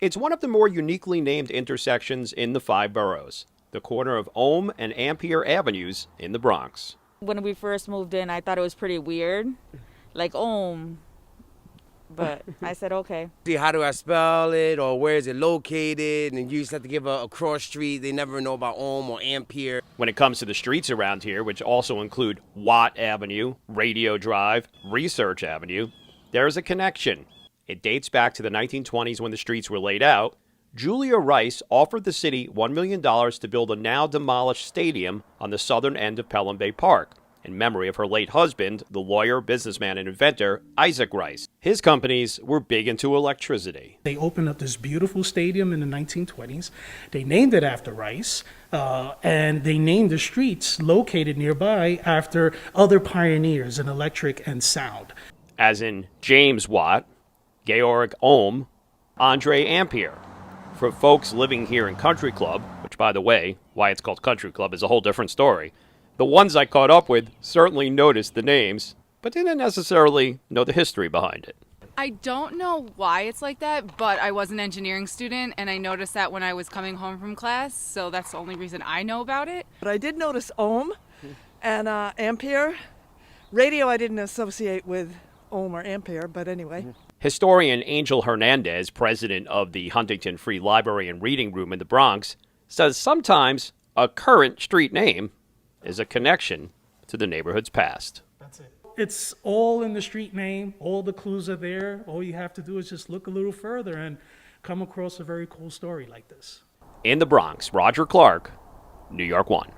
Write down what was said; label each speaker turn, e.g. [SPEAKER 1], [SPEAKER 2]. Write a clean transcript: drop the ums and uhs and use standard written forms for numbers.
[SPEAKER 1] It's one of the more uniquely named intersections in the five boroughs, the corner of Ohm and Ampere Avenues in the Bronx.
[SPEAKER 2] When we first moved in, I thought it was pretty weird, like Ohm, but I said okay.
[SPEAKER 3] See, how do I spell it, or where is it located? And you just have to give a cross street. They never know about Ohm or Ampere.
[SPEAKER 1] When it comes to the streets around here, which also include Watt Avenue, Radio Drive, Research Avenue, there is a connection. It dates back to the 1920s when the streets were laid out. Julia Rice offered the city $1 million to build a now demolished stadium on the southern end of Pelham Bay Park, in memory of her late husband, the lawyer, businessman, and inventor, Issac Rice. His companies were big into electricity.
[SPEAKER 4] They opened up this beautiful stadium in the 1920s. They named it after Rice, and they named the streets located nearby after other pioneers in electric and sound.
[SPEAKER 1] As in James Watt, Georg Ohm, Andre Ampere. For folks living here in Country Club, which, by the way, why it's called Country Club is a whole different story, the ones I caught up with certainly noticed the names, but didn't necessarily know the history behind it.
[SPEAKER 5] I don't know why it's like that, but I was an engineering student, and I noticed that when I was coming home from class, so that's the only reason I know about it.
[SPEAKER 6] But I did notice Ohm and Ampere. Radio I didn't associate with Ohm or Ampere, but anyway.
[SPEAKER 1] Historian Angel Hernandez, president of the Huntington Free Library and Reading Room in the Bronx, says sometimes a current street name is a connection to the neighborhood's past.
[SPEAKER 4] That's it. It's all in the street name. All the clues are there. All you have to do is just look a little further and come across a very cool story like this.
[SPEAKER 1] In the Bronx, Roger Clark, New York 1.